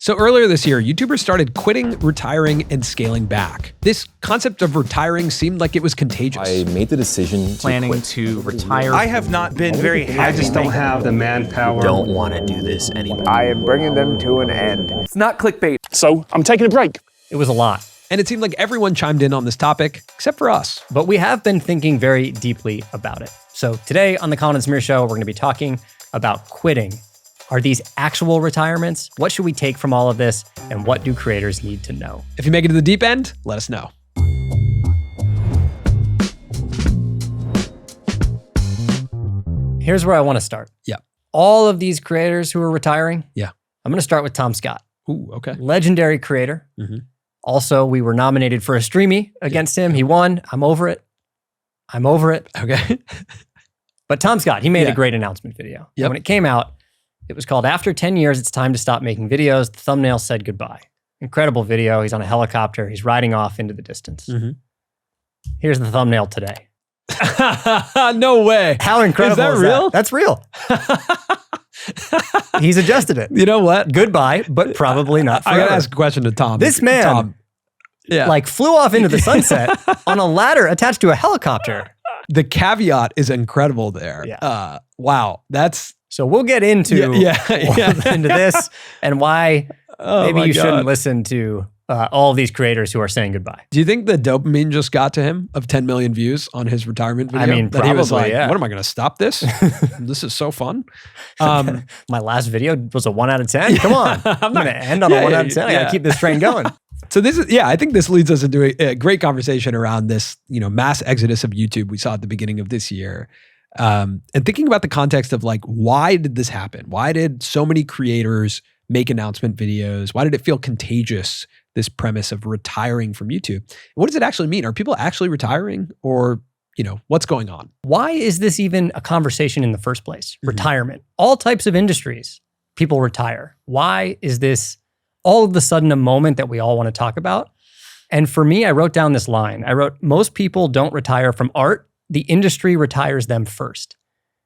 So earlier this year, YouTubers started quitting, retiring, and scaling back. This concept of retiring seemed like it was contagious. I made the decision planning to retire. I have not been very happy. I just don't have the manpower. Don't want to do this anymore. I am bringing them to an end. It's not clickbait. So I'm taking a break. It was a lot. And it seemed like everyone chimed in on this topic, except for us. But we have been thinking very deeply about it. So today on the Colin and Samir Show, we're going to be talking about quitting. Are these actual retirements? What should we take from all of this? And what do creators need to know? If you make it to the deep end, let us know. Here's where I want to start. Yeah. All of these creators who are retiring. Yeah. I'm going to start with Tom Scott. Ooh, okay. Legendary creator. Mm-hmm. Also, we were nominated for a Streamy against him. He won. I'm over it. Okay. But Tom Scott, he made a great announcement video. Yep. And when it came out, it was called After 10 Years, It's Time to Stop Making Videos. The thumbnail said goodbye. Incredible video. He's on a helicopter. He's riding off into the distance. Mm-hmm. Here's the thumbnail today. No way. How incredible is that? Real? That's real. He's adjusted it. You know what? Goodbye, but probably not forever. I got to ask a question to Tom. This man flew off into the sunset on a ladder attached to a helicopter. The caveat is incredible there. Yeah. Wow. So we'll get into into this and why maybe you shouldn't listen to all of these creators who are saying goodbye. Do you think the dopamine just got to him of 10 million views on his retirement video? I mean, that he was probably, like, what am I going to stop this? This is so fun. My last video was a 1 out of 10. Come on. I'm going to end on a 1 out of 10. I got to keep this train going. So this is, I think this leads us into a great conversation around this, mass exodus of YouTube we saw at the beginning of this year. And thinking about the context of like, why did this happen? Why did so many creators make announcement videos? Why did it feel contagious, this premise of retiring from YouTube? What does it actually mean? Are people actually retiring or, what's going on? Why is this even a conversation in the first place? Mm-hmm. Retirement. All types of industries, people retire. Why is this all of a sudden a moment that we all want to talk about? And for me, I wrote down this line. I wrote, most people don't retire from art. The industry retires them first.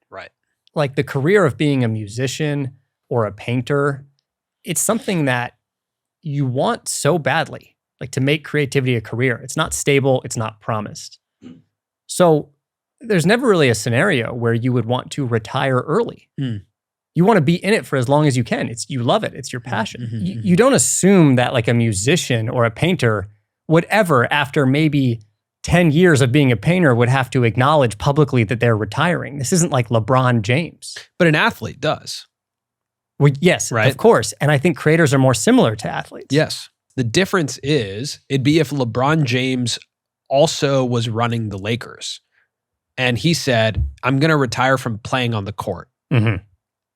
Right. Like the career of being a musician or a painter, it's something that you want so badly, like to make creativity a career. It's not stable. It's not promised. So there's never really a scenario where you would want to retire early. Mm. You want to be in it for as long as you can. You love it. It's your passion. Mm-hmm. You don't assume that like a musician or a painter would ever, after maybe 10 years of being a painter, would have to acknowledge publicly that they're retiring. This isn't like LeBron James. But an athlete does. Well, yes, right? Of course. And I think creators are more similar to athletes. Yes. The difference is it'd be if LeBron James also was running the Lakers and he said, I'm going to retire from playing on the court. Mm-hmm.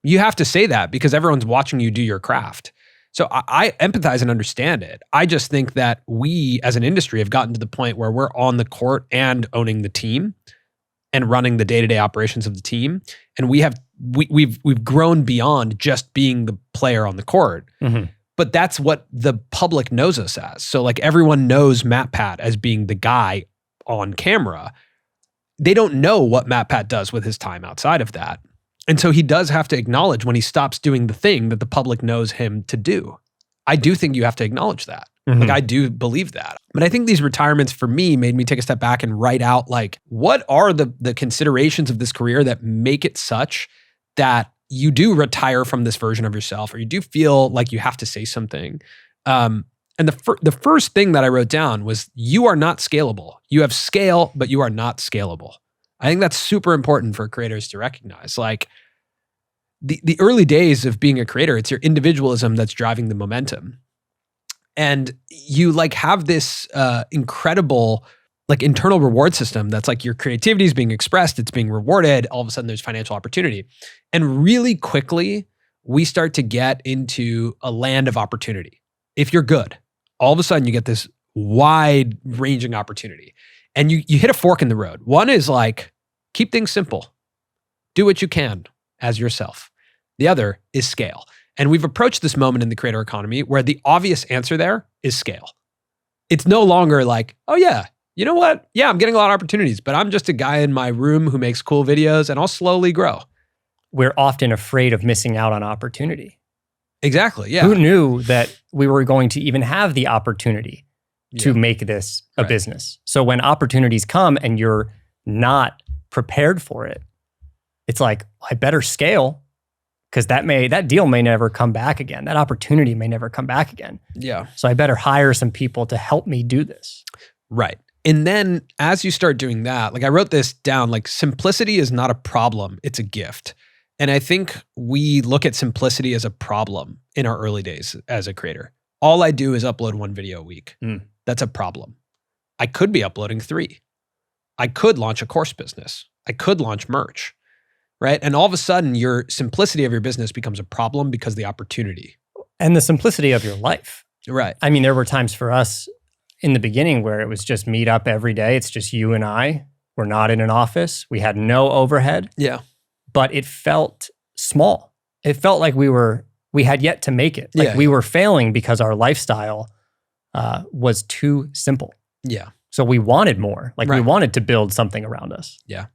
You have to say that because everyone's watching you do your craft. So I empathize and understand it. I just think that we as an industry have gotten to the point where we're on the court and owning the team and running the day-to-day operations of the team. And we've grown beyond just being the player on the court. Mm-hmm. But that's what the public knows us as. So like everyone knows MatPat as being the guy on camera. They don't know what MatPat does with his time outside of that. And so he does have to acknowledge when he stops doing the thing that the public knows him to do. I do think you have to acknowledge that. Mm-hmm. Like I do believe that. But I think these retirements for me made me take a step back and write out like, what are the considerations of this career that make it such that you do retire from this version of yourself or you do feel like you have to say something. And the first thing that I wrote down was you are not scalable. You have scale, but you are not scalable. I think that's super important for creators to recognize. Like the early days of being a creator, it's your individualism that's driving the momentum. And you like have this incredible like internal reward system that's like your creativity is being expressed, it's being rewarded, all of a sudden there's financial opportunity. And really quickly, we start to get into a land of opportunity. If you're good, all of a sudden you get this wide ranging opportunity. And you hit a fork in the road. One is like, keep things simple. Do what you can as yourself. The other is scale. And we've approached this moment in the creator economy where the obvious answer there is scale. It's no longer like, oh yeah, you know what? Yeah, I'm getting a lot of opportunities, but I'm just a guy in my room who makes cool videos and I'll slowly grow. We're often afraid of missing out on opportunity. Exactly. Yeah. Who knew that we were going to even have the opportunity to Yeah. make this a Right. business? So when opportunities come and you're not prepared for it, it's like, I better scale, because that deal may never come back again. That opportunity may never come back again. Yeah. So I better hire some people to help me do this. Right. And then as you start doing that, like I wrote this down, like simplicity is not a problem, it's a gift. And I think we look at simplicity as a problem in our early days as a creator. All I do is upload 1 video a week. That's a problem. I could be uploading 3. I could launch a course business. I could launch merch, right? And all of a sudden your simplicity of your business becomes a problem because of the opportunity. And the simplicity of your life. Right. I mean, there were times for us in the beginning where it was just meet up every day. It's just you and I. We're not in an office. We had no overhead. Yeah. But it felt small. It felt like we had yet to make it. Like Yeah. we were failing because our lifestyle was too simple. Yeah. So we wanted more. Like we Right. wanted to build something around us. Yeah.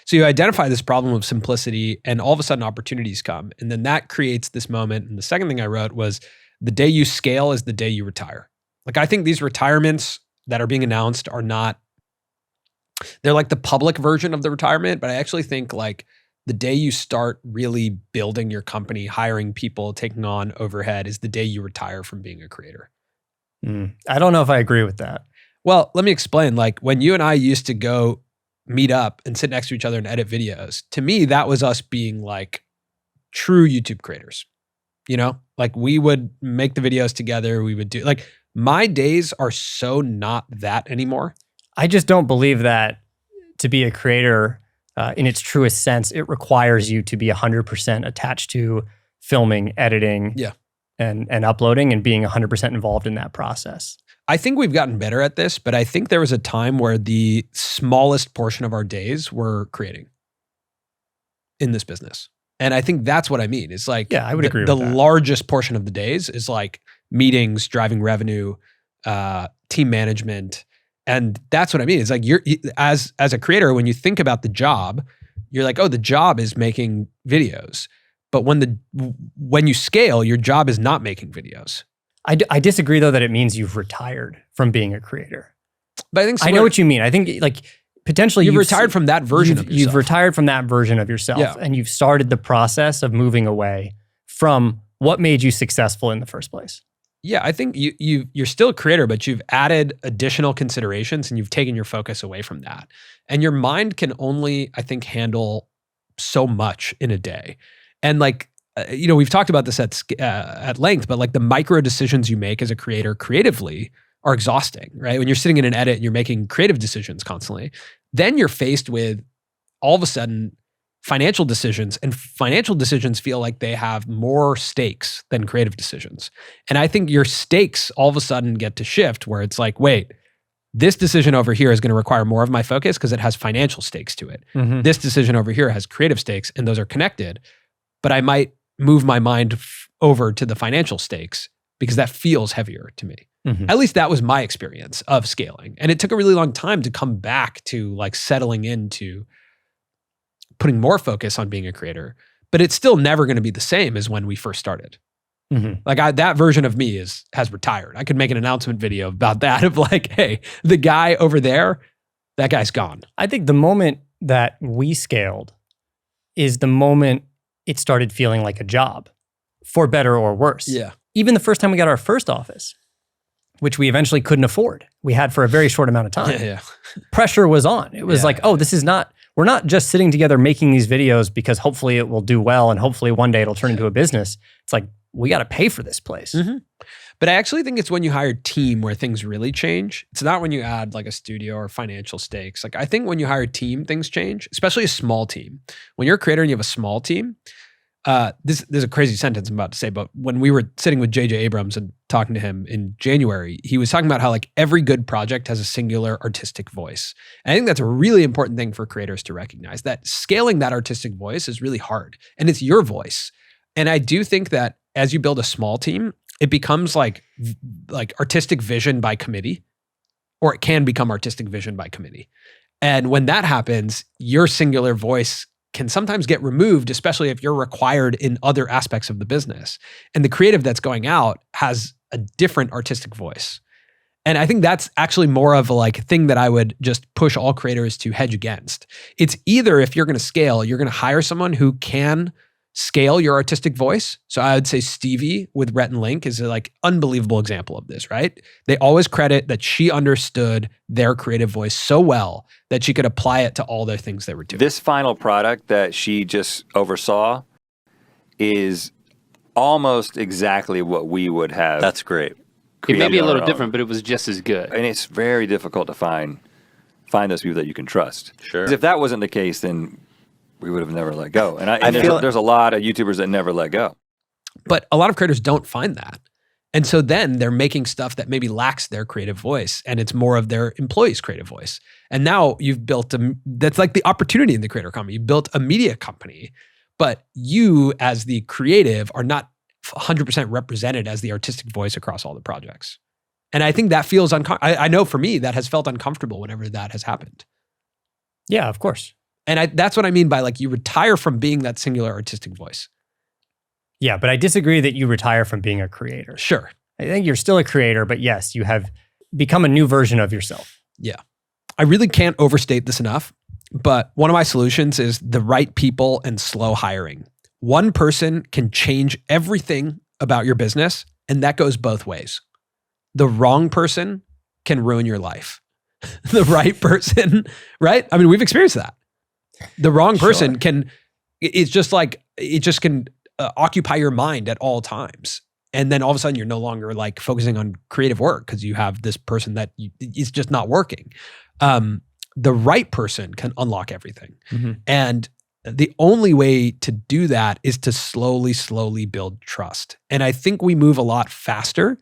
So you identify this problem of simplicity and all of a sudden opportunities come. And then that creates this moment. And the second thing I wrote was the day you scale is the day you retire. Like I think these retirements that are being announced are not, they're like the public version of the retirement, but I actually think like the day you start really building your company, hiring people, taking on overhead is the day you retire from being a creator. I don't know if I agree with that. Well, let me explain. Like when you and I used to go meet up and sit next to each other and edit videos, to me, that was us being like true YouTube creators. You know, like we would make the videos together. We would do like my days are so not that anymore. I just don't believe that to be a creator in its truest sense, it requires you to be 100% attached to filming, editing, Yeah. and uploading and being 100% involved in that process. I think we've gotten better at this, but I think there was a time where the smallest portion of our days were creating in this business. And I think that's what I mean. It's like Yeah, I would agree with the that. largest portion of the days is like meetings, driving revenue, team management. And that's what I mean. It's like as a creator, when you think about the job, you're like, oh, the job is making videos. But when you scale, your job is not making videos. I disagree though that it means you've retired from being a creator. But I think I know what you mean. I think like potentially you've retired from that version of yourself. You've retired from that version of yourself, Yeah. and you've started the process of moving away from what made you successful in the first place. Yeah, I think you're still a creator, but you've added additional considerations and you've taken your focus away from that. And your mind can only, I think, handle so much in a day. And like, we've talked about this at length, but like the micro decisions you make as a creator creatively are exhausting, right? When you're sitting in an edit and you're making creative decisions constantly, then you're faced with all of a sudden financial decisions, and financial decisions feel like they have more stakes than creative decisions. And I think your stakes all of a sudden get to shift where it's like, wait, this decision over here is going to require more of my focus because it has financial stakes to it. This decision over here has creative stakes and those are connected, but I might move my mind over to the financial stakes because that feels heavier to me. At least that was my experience of scaling. And it took a really long time to come back to like settling into putting more focus on being a creator, but it's still never going to be the same as when we first started. Like that version of me has retired. I could make an announcement video about that of like, hey, the guy over there, that guy's gone. I think the moment that we scaled is the moment it started feeling like a job, for better or worse. Yeah. Even the first time we got our first office, which we eventually couldn't afford, we had for a very short amount of time. Yeah. Pressure was on. It was Yeah. like, oh, we're not just sitting together making these videos because hopefully it will do well and hopefully one day it'll turn into a business. It's like, we got to pay for this place. But I actually think it's when you hire a team where things really change. It's not when you add like a studio or financial stakes. Like I think when you hire a team, things change, especially a small team. When you're a creator and you have a small team, this is a crazy sentence I'm about to say, but when we were sitting with JJ Abrams and talking to him in January, he was talking about how like every good project has a singular artistic voice. And I think that's a really important thing for creators to recognize, that scaling that artistic voice is really hard and it's your voice. And I do think that as you build a small team, it becomes like artistic vision by committee, or it can become artistic vision by committee. And when that happens, your singular voice can sometimes get removed, especially if you're required in other aspects of the business. And the creative that's going out has a different artistic voice. And I think that's actually more of a like thing that I would just push all creators to hedge against. It's either if you're going to scale, you're going to hire someone who can scale your artistic voice. So I would say Stevie with Rhett and Link is a like unbelievable example of this, right? They always credit that she understood their creative voice so well that she could apply it to all their things they were doing. This final product that she just oversaw is almost exactly what we would have. That's great. It may be a little own. different, but it was just as good. And it's very difficult to find those people that you can trust. Sure. 'Cause if that wasn't the case, then we would have never let go. And, I feel there's a lot of YouTubers that never let go. But a lot of creators don't find that. And so then they're making stuff that maybe lacks their creative voice and it's more of their employees' creative voice. And now you've built that's like the opportunity in the creator economy. You built a media company, but you as the creative are not 100% represented as the artistic voice across all the projects. And I think that feels I know for me that has felt uncomfortable whenever that has happened. Yeah, of course. And that's what I mean by like you retire from being that singular artistic voice. Yeah, but I disagree that you retire from being a creator. Sure. I think you're still a creator, but yes, you have become a new version of yourself. Yeah. I really can't overstate this enough, but one of my solutions is the right people and slow hiring. One person can change everything about your business, and that goes both ways. The wrong person can ruin your life. The right person, right? I mean, we've experienced that. The wrong person can occupy your mind at all times. And then all of a sudden you're no longer like focusing on creative work because you have this person that is just not working. The right person can unlock everything. Mm-hmm. And the only way to do that is to slowly build trust. And I think we move a lot faster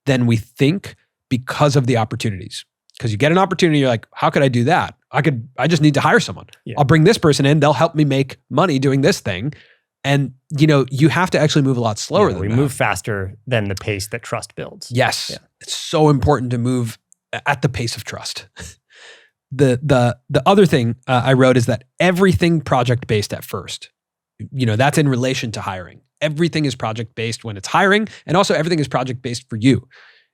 than we think because of the opportunities. Because you get an opportunity, you're like, how could I do that? I just need to hire someone. Yeah. I'll bring this person in, they'll help me make money doing this thing. And you have to actually move a lot slower than that. We move faster than the pace that trust builds. Yes. Yeah. It's so important to move at the pace of trust. The other thing I wrote is that everything project-based at first. That's in relation to hiring. Everything is project-based when it's hiring, and also everything is project-based for you.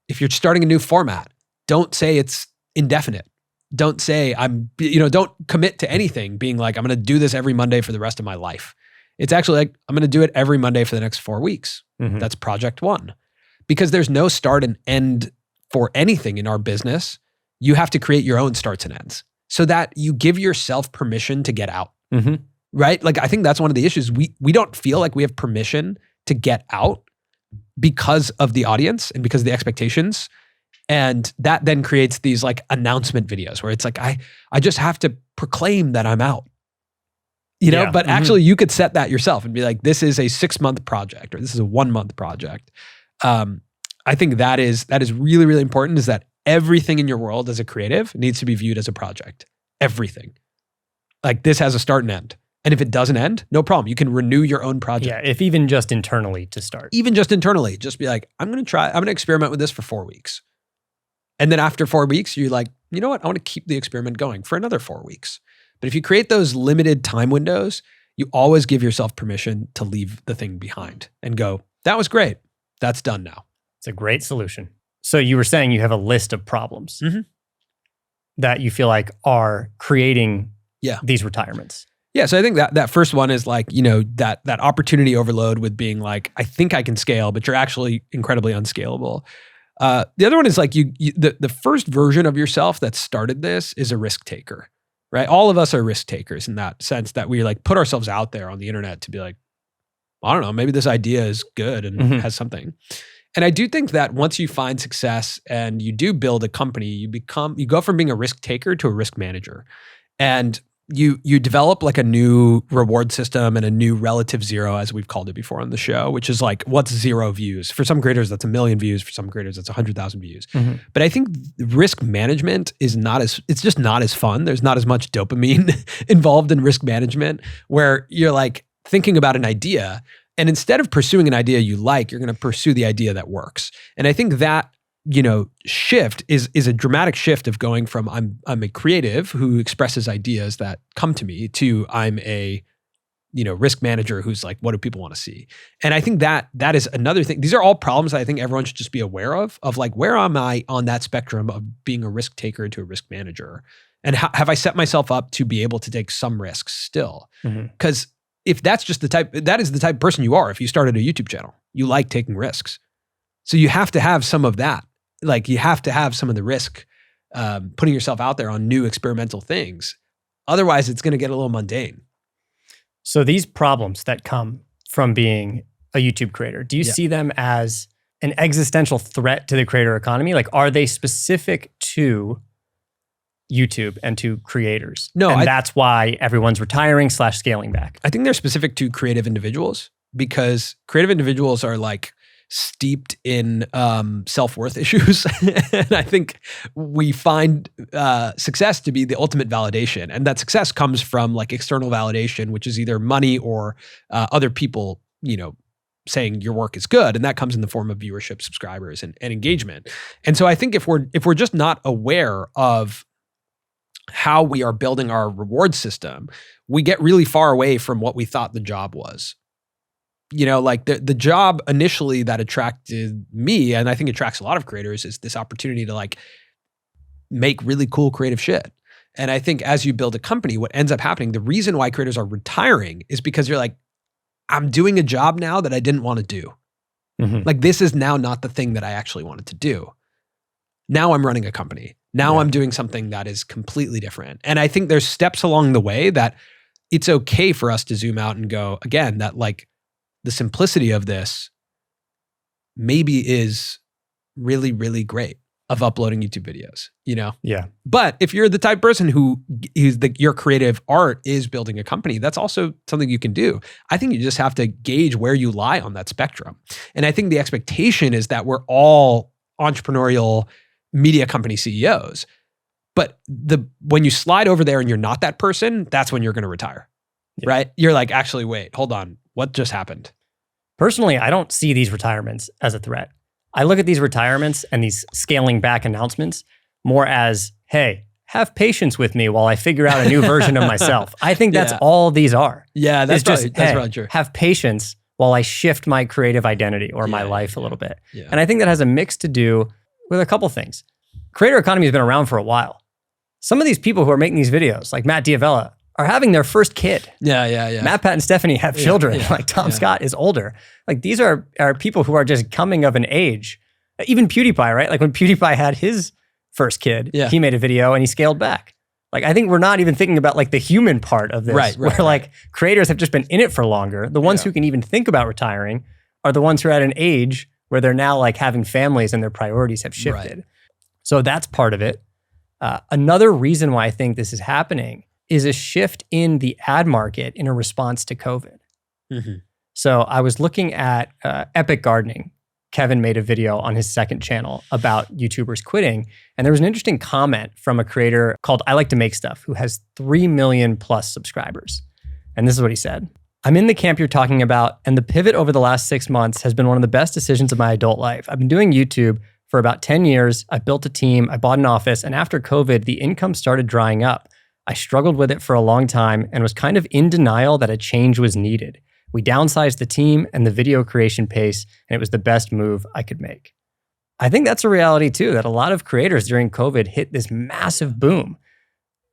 If you're starting a new format, don't say it's indefinite. Don't say don't commit to anything being like, I'm going to do this every Monday for the rest of my life. It's actually like, I'm going to do it every Monday for the next 4 weeks. Mm-hmm. That's project one. Because there's no start and end for anything in our business. You have to create your own starts and ends so that you give yourself permission to get out, mm-hmm. right? Like, I think that's one of the issues. We don't feel like we have permission to get out because of the audience and because of the expectations. And that then creates these like announcement videos where it's like, I just have to proclaim that I'm out. But mm-hmm. actually you could set that yourself and be like, this is a 6-month project or this is a 1-month project. I think that is really, really important, is that everything in your world as a creative needs to be viewed as a project. Everything. Like, this has a start and end. And if it doesn't end, no problem. You can renew your own project. Yeah, if even just internally to start. Even just internally. Just be like, I'm going to experiment with this for 4 weeks. And then after 4 weeks, you're like, you know what? I want to keep the experiment going for another 4 weeks. But if you create those limited time windows, you always give yourself permission to leave the thing behind and go, that was great. That's done now. It's a great solution. So you were saying you have a list of problems mm-hmm. that you feel like are creating these retirements. Yeah, so I think that first one is like, that opportunity overload with being like, I think I can scale, but you're actually incredibly unscalable. The other one is like the first version of yourself that started this is a risk taker. Right? All of us are risk takers in that sense, that we like put ourselves out there on the internet to be like, I don't know, maybe this idea is good and mm-hmm. has something. And I do think that once you find success and you do build a company, you go from being a risk taker to a risk manager. And you develop like a new reward system and a new relative zero, as we've called it before on the show, which is like, what's 0 views? For some creators, that's 1 million views. For some creators, that's 100,000 views. Mm-hmm. But I think risk management it's just not as fun. There's not as much dopamine involved in risk management, where you're like thinking about an idea, and instead of pursuing an idea you like, you're going to pursue the idea that works. And I think that shift is a dramatic shift of going from I'm a creative who expresses ideas that come to me to I'm a risk manager who's like, what do people want to see? And I think that is another thing. These are all problems that I think everyone should just be aware of like, where am I on that spectrum of being a risk taker to a risk manager? And have I set myself up to be able to take some risks still? Because if that's just that is the type of person you are. If you started a YouTube channel, you like taking risks. So you have to have some of that. Like you have to have some of the risk, putting yourself out there on new experimental things. Otherwise, it's going to get a little mundane. So these problems that come from being a YouTube creator, do you see them as an existential threat to the creator economy? Like, are they specific to YouTube and to creators? No, and that's why everyone's retiring / scaling back. I think they're specific to creative individuals because creative individuals are like steeped in self-worth issues. And I think we find success to be the ultimate validation. And that success comes from like external validation, which is either money or other people, saying your work is good. And that comes in the form of viewership, subscribers, and engagement. And so I think if we're just not aware of how we are building our reward system, we get really far away from what we thought the job was. Like the job initially that attracted me, and I think attracts a lot of creators, is this opportunity to like make really cool creative shit. And I think as you build a company, what ends up happening, the reason why creators are retiring is because you're like, I'm doing a job now that I didn't want to do. Like this is now not the thing that I actually wanted to do. Now I'm running a company. Now I'm doing something that is completely different. And I think there's steps along the way that it's okay for us to zoom out and go, again, that like, the simplicity of this maybe is really, really great of uploading YouTube videos, Yeah. But if you're the type of person who is your creative art is building a company, that's also something you can do. I think you just have to gauge where you lie on that spectrum. And I think the expectation is that we're all entrepreneurial media company CEOs. But when you slide over there and you're not that person, that's when you're going to retire, right? You're like, actually, wait, hold on. What just happened? Personally, I don't see these retirements as a threat. I look at these retirements and these scaling back announcements more as, hey, have patience with me while I figure out a new version of myself. I think that's all these are. Yeah, that's probably true. Have patience while I shift my creative identity or my life a little bit. Yeah. And I think that has a mix to do with a couple things. Creator economy has been around for a while. Some of these people who are making these videos, like Matt Diavella, are having their first kid. Yeah. Matt, Pat, and Stephanie have children. Like Tom Scott is older. Like these are people who are just coming of an age. Even PewDiePie, right? Like when PewDiePie had his first kid, he made a video and he scaled back. Like I think we're not even thinking about like the human part of this. Right. Like creators have just been in it for longer. The ones who can even think about retiring are the ones who are at an age where they're now like having families and their priorities have shifted. Right. So that's part of it. Another reason why I think this is happening is a shift in the ad market in a response to COVID. So I was looking at Epic Gardening. Kevin made a video on his second channel about YouTubers quitting. And there was an interesting comment from a creator called I Like to Make Stuff, who has 3 million plus subscribers. And this is what he said. I'm in the camp you're talking about, and the pivot over the last 6 months has been one of the best decisions of my adult life. I've been doing YouTube for about 10 years. I built a team, I bought an office, and after COVID, the income started drying up. I struggled with it for a long time and was kind of in denial that a change was needed. We downsized the team and the video creation pace, and it was the best move I could make. I think that's a reality too, that a lot of creators during COVID hit this massive boom.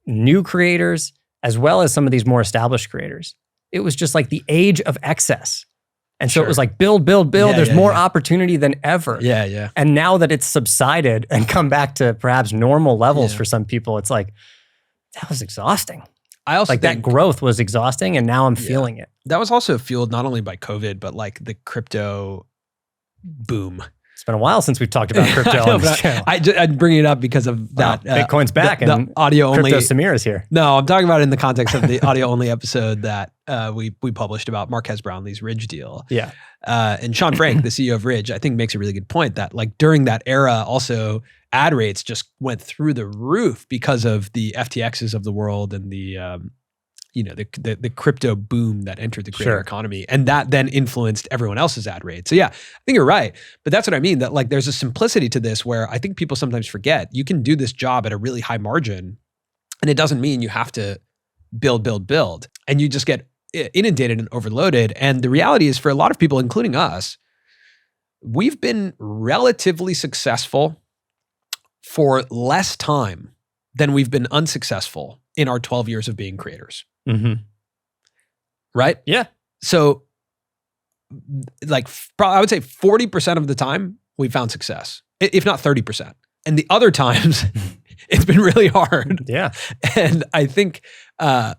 New creators, as well as some of these more established creators. It was just like the age of excess. And so it was like build. There's more opportunity than ever. Yeah. And now that it's subsided and come back to perhaps normal levels for some people, it's like, that was exhausting. I also think that growth was exhausting, and now I'm feeling it. That was also fueled not only by COVID, but like the crypto boom. It's been a while since we've talked about crypto on this channel. I'm bringing it up because of that. Bitcoin's back the audio only. Crypto Samir is here. No, I'm talking about it in the context of the audio only episode that we published about Marquez Brownlee's Ridge deal. Yeah. And Sean Frank, the CEO of Ridge, I think makes a really good point that like during that era also ad rates just went through the roof because of the FTXs of the world and the the crypto boom that entered the creator economy, and that then influenced everyone else's ad rate. So yeah, I think you're right, but that's what I mean. That like there's a simplicity to this where I think people sometimes forget you can do this job at a really high margin, and it doesn't mean you have to build, and you just get inundated and overloaded. And the reality is, for a lot of people, including us, we've been relatively successful for less time than we've been unsuccessful in our 12 years of being creators. Mm-hmm. Right? Yeah. So like I would say 40% of the time we found success, if not 30%. And the other times it's been really hard. Yeah. And I think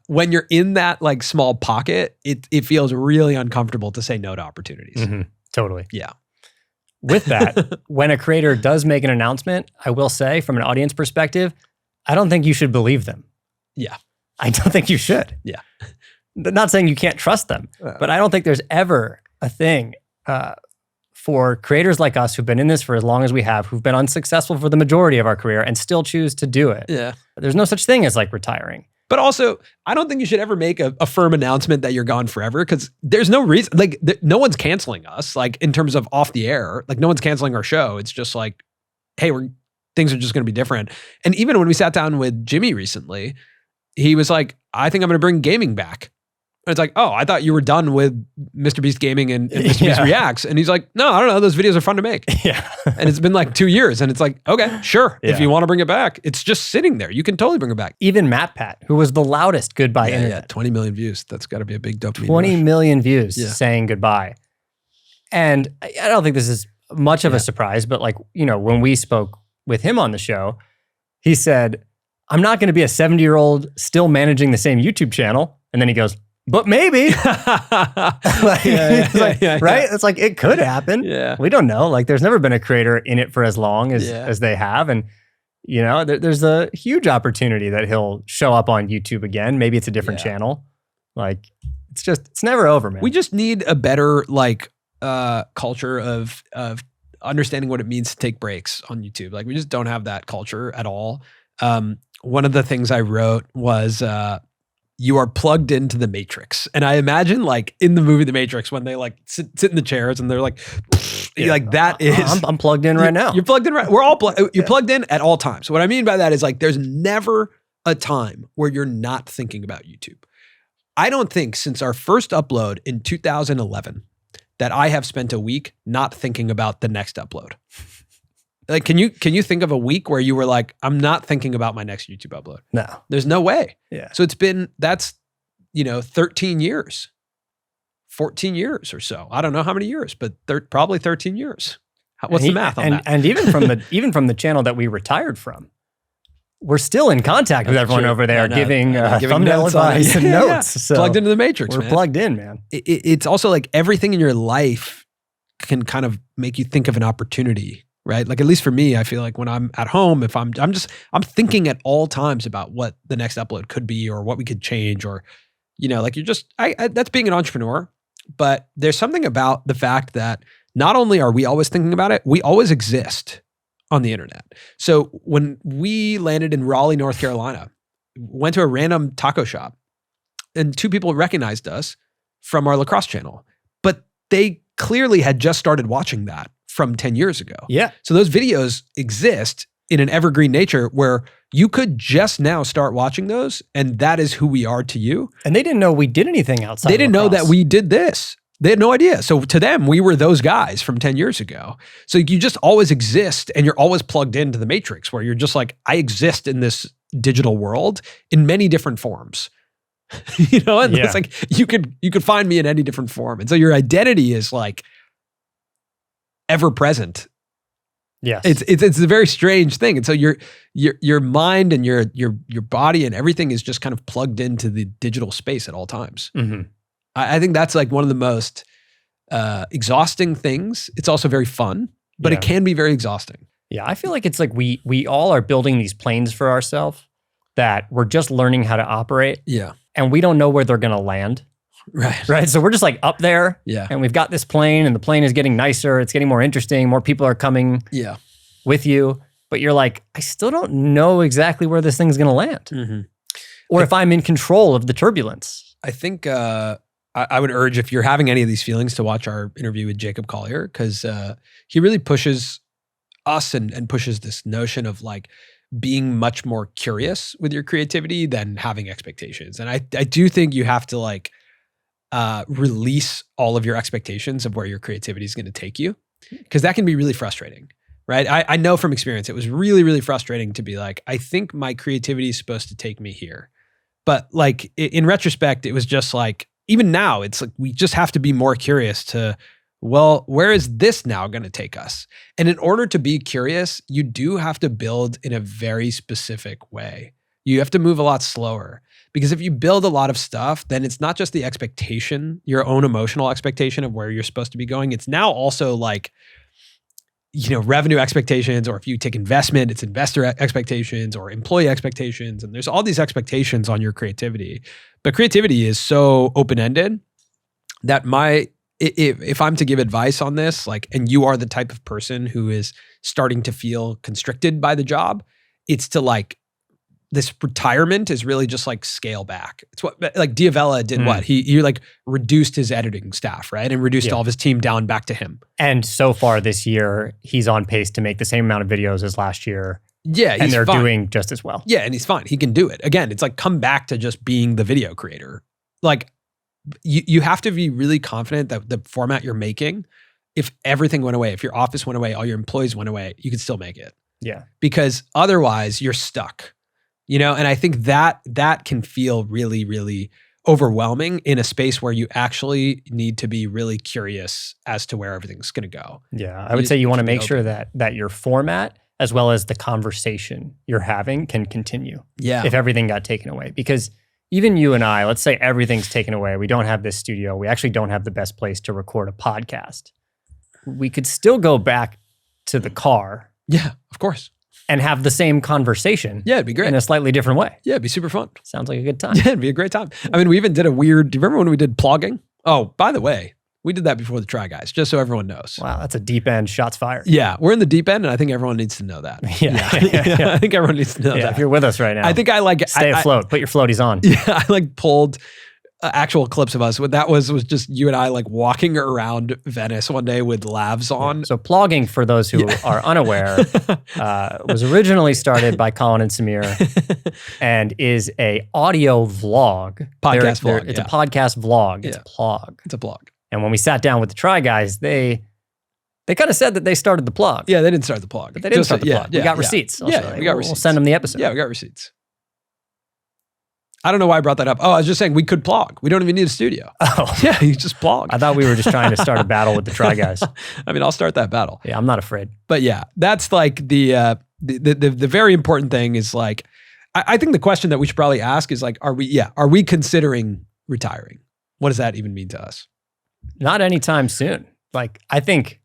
when you're in that like small pocket, it feels really uncomfortable to say no to opportunities. Mm-hmm. Totally. Yeah. With that, when a creator does make an announcement, I will say from an audience perspective, I don't think you should believe them. Yeah. I don't think you should. Yeah. Not saying you can't trust them, but I don't think there's ever a thing for creators like us who've been in this for as long as we have, who've been unsuccessful for the majority of our career and still choose to do it. Yeah. There's no such thing as like retiring. But also, I don't think you should ever make a firm announcement that you're gone forever, because there's no reason, like no one's canceling us, like in terms of off the air, like no one's canceling our show. It's just like, hey, things are just going to be different. And even when we sat down with Jimmy recently, he was like, I think I'm going to bring gaming back. And it's like, oh, I thought you were done with Mr. Beast Gaming and Mr. Beast Reacts. And he's like, no, I don't know. Those videos are fun to make. Yeah. And it's been like 2 years. And it's like, okay, sure. Yeah. If you want to bring it back, it's just sitting there. You can totally bring it back. Even MatPat, who was the loudest goodbye Yeah, internet. 20 million views. That's got to be a big dopamine 20 rush. million views Yeah. saying goodbye. And I don't think this is much of a surprise, but like, you know, when we spoke with him on the show, he said, I'm not going to be a 70-year-old still managing the same YouTube channel. And then he goes, but maybe. Right? It's like, it could happen. Yeah. We don't know. Like, there's never been a creator in it for as long as they have. And, you know, there's a huge opportunity that he'll show up on YouTube again. Maybe it's a different channel. Like, it's never over, man. We just need a better like culture of understanding what it means to take breaks on YouTube. Like, we just don't have that culture at all. One of the things I wrote was you are plugged into the Matrix. And I imagine like in the movie The Matrix, when they like sit in the chairs and they're like, like that is. I'm plugged in right now. You're plugged in right. We're all you're plugged in at all times. So what I mean by that is like there's never a time where you're not thinking about YouTube. I don't think since our first upload in 2011 that I have spent a week not thinking about the next upload. Like, can you think of a week where you were like, I'm not thinking about my next YouTube upload? No. There's no way. Yeah. So that's 13 years, 14 years or so. I don't know how many years, but probably 13 years. What's the math on that? And even from the channel that we retired from, we're still in contact with everyone over there, giving thumbnail advice and notes. So plugged into the Matrix, we're man. plugged in, man. It's also like everything in your life can kind of make you think of an opportunity, right? Like, at least for me, I feel like when I'm at home, if I'm thinking at all times about what the next upload could be or what we could change, or, like that's being an entrepreneur. But there's something about the fact that not only are we always thinking about it, we always exist on the internet. So when we landed in Raleigh, North Carolina, went to a random taco shop, and 2 people recognized us from our lacrosse channel, but they clearly had just started watching that from 10 years ago. Yeah. So those videos exist in an evergreen nature where you could just now start watching those, and that is who we are to you. And they didn't know we did anything outside. They didn't know that we did this. They had no idea. So to them, we were those guys from 10 years ago. So you just always exist, and you're always plugged into the Matrix, where you're just like, I exist in this digital world in many different forms. And it's like you could find me in any different form. And so your identity is like ever present. Yes. It's a very strange thing. And so your mind and your body and everything is just kind of plugged into the digital space at all times. Mm-hmm. I think that's like one of the most exhausting things. It's also very fun, but it can be very exhausting. Yeah, I feel like it's like we all are building these planes for ourselves that we're just learning how to operate. Yeah. And we don't know where they're going to land. Right. So we're just like up there. Yeah. And we've got this plane, and the plane is getting nicer. It's getting more interesting. More people are coming with you. But you're like, I still don't know exactly where this thing's going to land. Mm-hmm. Or if I'm in control of the turbulence. I think I would urge, if you're having any of these feelings, to watch our interview with Jacob Collier, because he really pushes us and pushes this notion of like being much more curious with your creativity than having expectations. And I do think you have to like release all of your expectations of where your creativity is going to take you, because that can be really frustrating, right? I know from experience, it was really, really frustrating to be like, I think my creativity is supposed to take me here. But like in retrospect, it was just like, even now, it's like, we just have to be more curious to, well, where is this now going to take us? And in order to be curious, you do have to build in a very specific way. You have to move a lot slower, because if you build a lot of stuff, then it's not just the expectation, your own emotional expectation of where you're supposed to be going. It's now also like, revenue expectations, or if you take investment, it's investor expectations or employee expectations. And there's all these expectations on your creativity. But creativity is so open-ended that if I'm to give advice on this, like, and you are the type of person who is starting to feel constricted by the job, it's to like, this retirement is really just like scale back. It's what like Diavella did. What he like reduced his editing staff, right? And reduced all of his team down back to him. And so far this year, he's on pace to make the same amount of videos as last year. Yeah, and they're doing just as well. Yeah, and he's fine. He can do it. Again, it's like, come back to just being the video creator. Like, you have to be really confident that the format you're making, if everything went away, if your office went away, all your employees went away, you could still make it. Yeah. Because otherwise you're stuck. And I think that can feel really, really overwhelming in a space where you actually need to be really curious as to where everything's going to go. Yeah, I would say you want to make sure that your format, as well as the conversation you're having, can continue. Yeah. If everything got taken away. Because even you and I, let's say everything's taken away. We don't have this studio. We actually don't have the best place to record a podcast. We could still go back to the car. Yeah, of course. And have the same conversation. Yeah, it'd be great. In a slightly different way. Yeah, it'd be super fun. Sounds like a good time. Yeah, it'd be a great time. I mean, we even did do you remember when we did Plogging? Oh, by the way, we did that before the Try Guys, just so everyone knows. Wow, that's a deep end, shots fired. Yeah, we're in the deep end, and I think everyone needs to know that. Yeah. I think everyone needs to know that. If you're with us right now, I think stay afloat. Put your floaties on. Yeah, I like pulled actual clips of us. What that was just you and I like walking around Venice one day with lavs on. Yeah. So Plogging, for those who are unaware, was originally started by Colin and Samir, and is a audio vlog. Podcast vlog. It's a podcast vlog. It's a plog. It's a blog. And when we sat down with the Try Guys, they kind of said that they started the plug. Yeah, they didn't start the plug. But they didn't start the plug. We got receipts. We got receipts. We'll send them the episode. Yeah, we got receipts. I don't know why I brought that up. Oh, I was just saying we could plog. We don't even need a studio. Oh. Yeah, you just plog. I thought we were just trying to start a battle with the Try Guys. I mean, I'll start that battle. Yeah, I'm not afraid. But yeah, that's like the very important thing is like, I think the question that we should probably ask is like, are we considering retiring? What does that even mean to us? Not anytime soon. Like, I think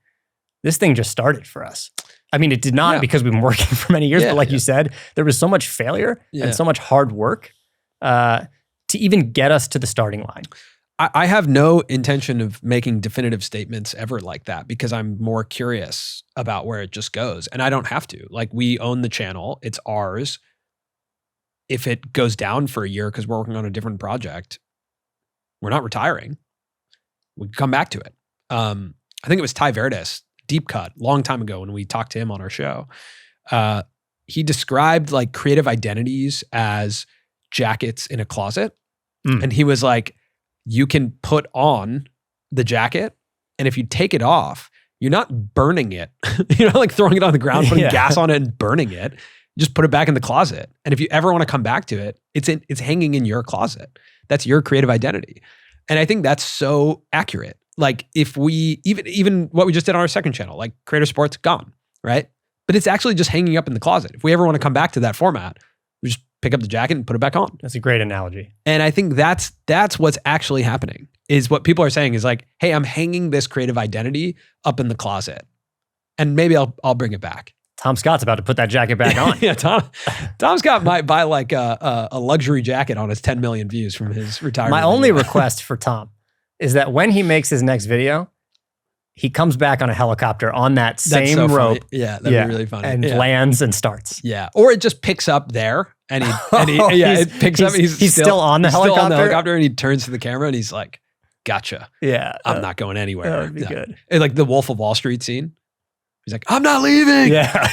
this thing just started for us. I mean, it did not because we've been working for many years, but like you said, there was so much failure and so much hard work to even get us to the starting line. I have no intention of making definitive statements ever like that, because I'm more curious about where it just goes. And I don't have to. Like, we own the channel. It's ours. If it goes down for a year because we're working on a different project, we're not retiring. We can come back to it. I think it was Ty Verdes, Deep Cut, long time ago when we talked to him on our show. He described like creative identities as jackets in a closet. And he was like, you can put on the jacket, and if you take it off, you're not burning it. You're not like throwing it on the ground, putting gas on it and burning it. You just put it back in the closet. And if you ever want to come back to it, it's hanging in your closet. That's your creative identity. And I think that's so accurate. Like, if we, even what we just did on our second channel, like Creator Sports, gone, right? But it's actually just hanging up in the closet. If we ever want to come back to that format, we just pick up the jacket and put it back on. That's a great analogy. And I think that's what's actually happening, is what people are saying is like, hey, I'm hanging this creative identity up in the closet, and maybe I'll bring it back. Tom Scott's about to put that jacket back on. Yeah, Tom Scott might buy like a luxury jacket on his 10 million views from his retirement. My only request for Tom is that when he makes his next video, he comes back on a helicopter on that same rope. Funny. Yeah, that'd be really funny. And lands and starts. Yeah, or it just picks up there, and it picks up. He's still on the helicopter. Still on the helicopter, and he turns to the camera and he's like, "Gotcha. Yeah, I'm not going anywhere." That would be good. It's like the Wolf of Wall Street scene. He's like, "I'm not leaving." Yeah,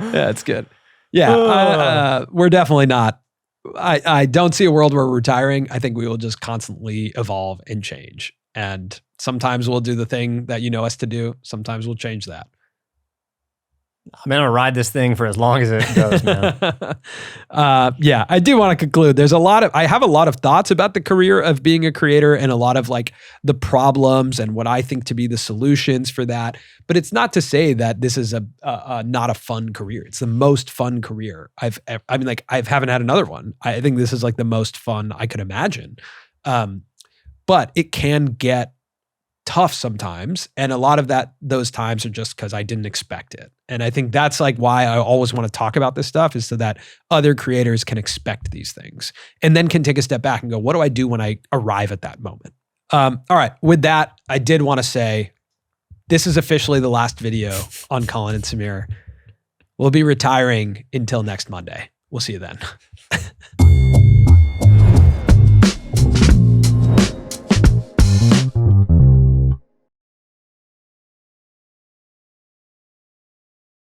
yeah, it's good. Yeah, we're definitely not. I don't see a world where we're retiring. I think we will just constantly evolve and change. And sometimes we'll do the thing that you know us to do. Sometimes we'll change that. I'm going to ride this thing for as long as it goes, man. Yeah, I do want to conclude. I have a lot of thoughts about the career of being a creator and a lot of like the problems and what I think to be the solutions for that. But it's not to say that this is not a fun career. It's the most fun career I haven't had another one. I think this is like the most fun I could imagine. But it can get tough sometimes. And a lot of those times are just because I didn't expect it. And I think that's like why I always want to talk about this stuff, is so that other creators can expect these things and then can take a step back and go, what do I do when I arrive at that moment? All right. With that, I did want to say this is officially the last video on Colin and Samir. We'll be retiring until next Monday. We'll see you then.